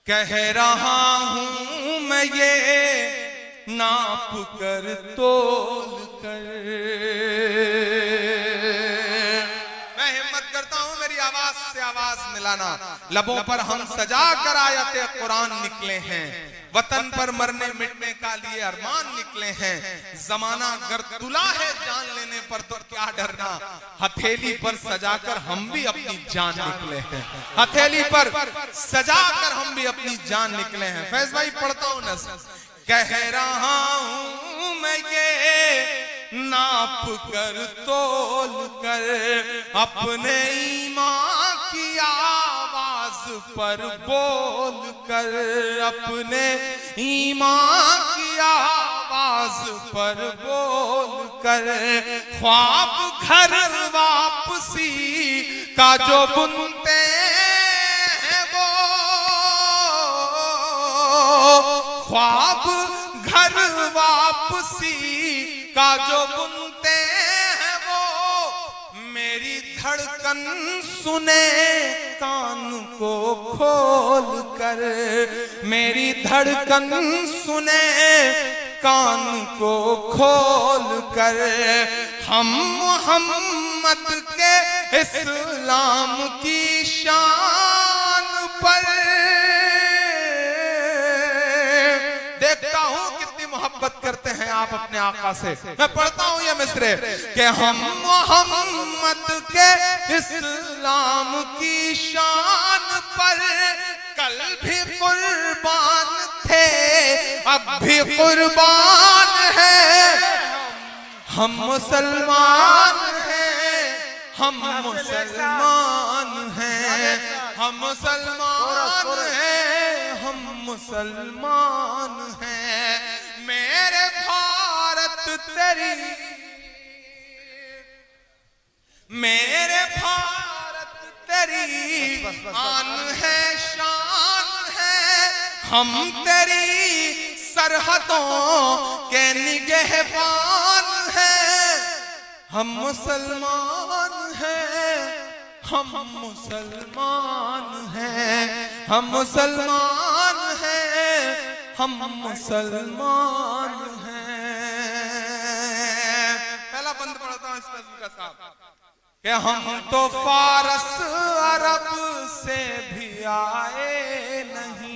कह रहा हूं मैं ये नाप कर तोल कर। मैं हिम्मत करता हूं मेरी आवाज से आवाज मिलाना। लबों पर हम सजा कर आयते कुरान निकले हैं, वतन पर मरने मिटने का लिए अरमान निकले हैं। जमाना अगर तुला है जान लेने पर तो क्या डरना, हथेली पर सजाकर हम भी अपनी जान निकले हैं। हथेली पर सजाकर हम भी अपनी जान निकले हैं। फैज भाई पढ़ता हूं न, कह रहा हूं मैं ये नाप कर तोल कर, अपने ईमान की आवाज पर बोल कर, अपने ईमान की आवाज पर बोल कर। ख्वाब घर वापसी का जो बुनते हैं वो, ख्वाब घर वापसी का जो बुनते हैं वो, मेरी धड़कन सुने कान को खोल कर, मेरी धड़कन सुने कान को खोल कर। हम मोहम्मद के इस्लाम की शान पर, देखता हूं कितनी मोहब्बत करते हैं आप अपने आका से। मैं पढ़ता हूं ये मिसरे कि हम मोहम्मद के इस्लाम की शान पर कल भी कुर्बान थे, अब भी कुर्बान है। हम मुसलमान हैं, हम मुसलमान हैं, हम मुसलमान हैं, हम मुसलमान हैं। मेरे भारत तेरी, मेरे भारत तेरी आन है, शान है। हम तेरी सरहदों के निगहबान हैं। हम मुसलमान हैं, हम मुसलमान हैं, हम मुसलमान हैं, हम मुसलमान हैं। पहला बंद पढ़ता हूं इस नज़्म का साहब कि हम तो फारस अरब से भी आए नहीं।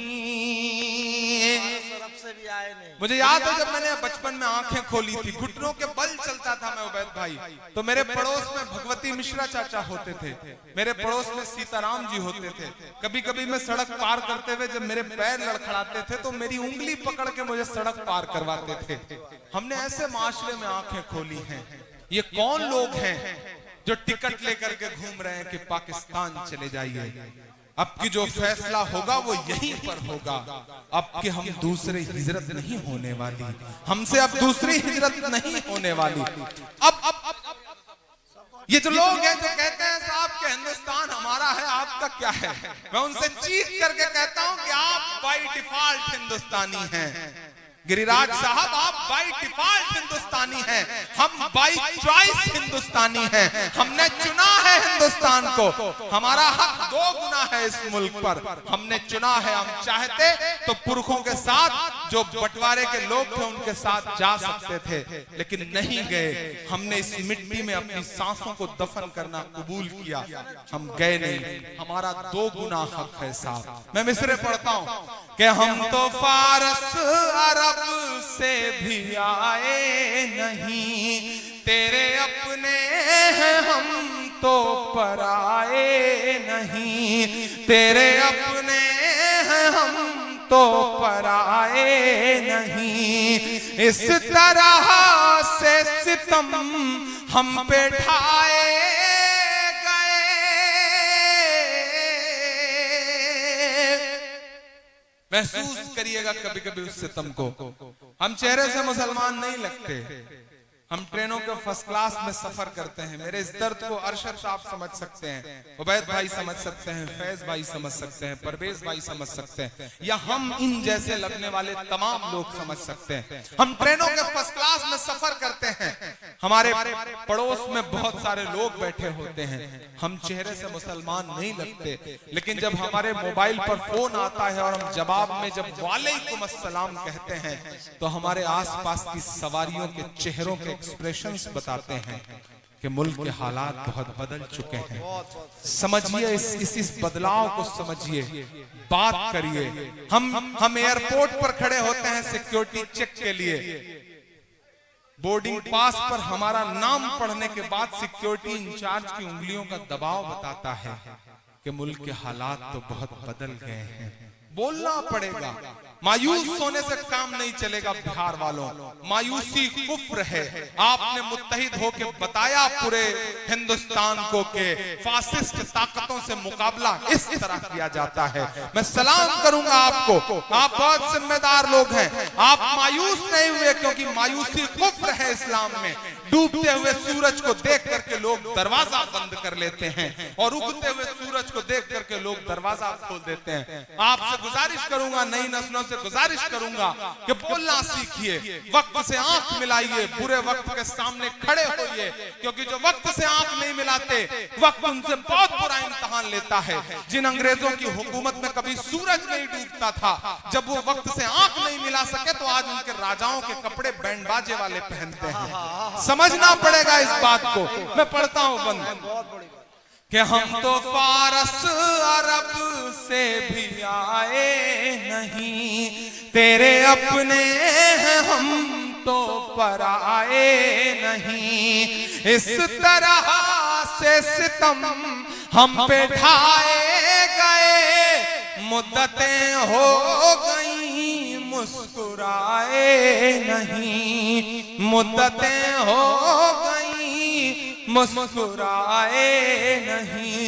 मुझे याद है जब मैंने बचपन में आंखें खोली थी, घुटनों के बल चलता था मैं उबैद भाई, तो मेरे पड़ोस में भगवती मिश्रा चाचा होते थे, मेरे पड़ोस में सीताराम जी होते थे। कभी कभी मैं सड़क पार करते हुए जब मेरे पैर लड़खड़ाते थे तो मेरी उंगली पकड़ के मुझे सड़क पार करवाते थे। हमने ऐसे माशरे में आंखें खोली हैं। ये कौन लोग हैं जो टिकट लेकर के घूम रहे हैं कि पाकिस्तान चले जाइए। अब की जो फैसला होगा वो यहीं पर होगा। अब कि हम दूसरी हिजरत नहीं होने वाली, हमसे अब दूसरी हिजरत नहीं होने वाली। अब ये जो लोग हैं जो कहते हैं साहब कि हिंदुस्तान हमारा है, आपका क्या है, मैं उनसे चीख करके कहता हूं कि आप बाय डिफॉल्ट हिंदुस्तानी हैं। गिरिराज साहब आप बाय डिफॉल्ट हिंदुस्तानी हैं, हम बाय चॉइस हिंदुस्तानी हैं। हमने चुना है हिंदुस्तान को, हमारा हक 2 गुना है इस मुल्क पर। हमने चुना है, हम चाहते तो पुरखों के साथ जो बंटवारे के लोग थे उनके साथ जा सकते थे, लेकिन नहीं गए। हमने इस मिट्टी में अपनी सांसों को दफन करना कबूल किया, हम गए नहीं। हमारा 2 गुना हक है साहब। मैं मिसरे पढ़ता हूं कि हम तो फारस अरब से भी आए नहीं, तेरे अपने हैं हम तो पराए नहीं, तेरे अपने हैं हम तो पराए नहीं। इस तरह से सितम हम पे ढाए गए, महसूस करिएगा कभी कभी उस सितम को। हम चेहरे से मुसलमान नहीं लगते, हम ट्रेनों के फर्स्ट क्लास में सफर करते हैं। मेरे इस दर्द को अरशद साहब समझ सकते हैं, उबैद भाई समझ सकते हैं, फैज भाई समझ सकते हैं, परवेज भाई समझ सकते हैं, या हम इन जैसे लगने वाले तमाम लोग समझ सकते हैं। हम ट्रेनों के फर्स्ट क्लास में सफर करते हैं, हमारे पड़ोस में बहुत सारे लोग बैठे होते हैं, हम चेहरे से मुसलमान नहीं लगते, लेकिन जब हमारे मोबाइल पर फोन आता है और हम जवाब में जब वालेकुम अस्सलाम कहते हैं तो हमारे आसपास की सवारियों के चेहरों के एक्सप्रेशंस बताते हैं कि मुल्क के हालात बहुत बदल चुके हैं। समझिए इस बदलाव को समझिए, बात करिए। हम एयरपोर्ट पर खड़े होते हैं सिक्योरिटी चेक के लिए, बोर्डिंग पास पर हमारा नाम पढ़ने के बाद सिक्योरिटी इंचार्ज की उंगलियों का दबाव बताता है कि मुल्क के हालात तो बहुत बदल गए हैं। बोलना पड़ेगा, मायूस होने से काम नहीं चलेगा। बिहार वालों, मायूसी कुफ्र है। आपने मुत्तहिद होकर बताया पूरे हिंदुस्तान को कि फासिस्ट ताकतों से मुकाबला इस तरह किया जाता है। मैं सलाम करूंगा आपको, आप बहुत जिम्मेदार लोग हैं। आप मायूस नहीं हुए, क्योंकि मायूसी कुफ्र है इस्लाम में। डूबते हुए सूरज को देख करके लोग दरवाजा बंद कर लेते हैं और उगते हुए सूरज को देख करके लोग दरवाजा खोल देते हैं। आपसे गुजारिश करूंगा, नई नस्लों से गुजारिश करूंगा कि बोलना सीखिए, वक्त से आंख मिलाइए, बुरे वक्त के सामने खड़े होइए, क्योंकि जो वक्त से आंख नहीं मिलाते वक्त उनसे बहुत बुरा इम्तिहान लेता है। जिन अंग्रेजों की हुकूमत में कभी सूरज नहीं डूबता था, जब वो वक्त से आंख नहीं मिला सके तो आज उनके राजाओं के कपड़े बैंड बाजे वाले पहनते हैं। समझना पड़ेगा इस बात को। मैं पढ़ता हूं बंद कि हम तो फारस अरब से भी आए नहीं, तेरे अपने हैं हम तो पराए नहीं। इस तरह से सितम हम पे ढाए गए, मुद्दतें हो गई मुस्कुराए नहीं, मुद्दतें हो गई मुस्कुराए नहीं।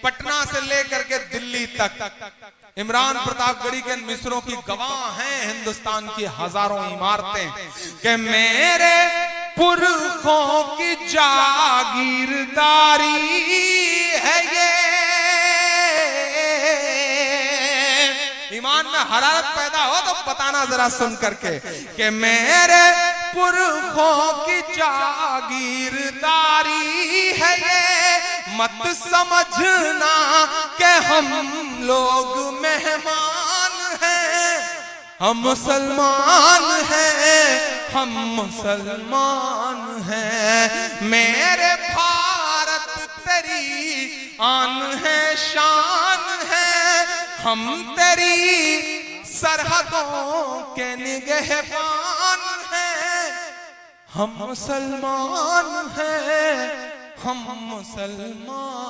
पटना से लेकर के दिल्ली तक इमरान प्रतापगढ़ी के मिस्रों की गवाह हैं हिंदुस्तान की हजारों इमारतें कि मेरे पुरखों की जागीरदारी है ये। ईमान में हरारत पैदा हो तो बताना जरा सुन करके कि मेरे पुरखों की जागीरदारी है ये, मत समझना कि हम लोग मेहमान हैं, हम मुसलमान हैं, हम मुसलमान हैं। मेरे भारत तेरी आन है, शान है, हम तेरी सरहदों के निगहबान हैं, हम मुसलमान हैं, हम मुसलमान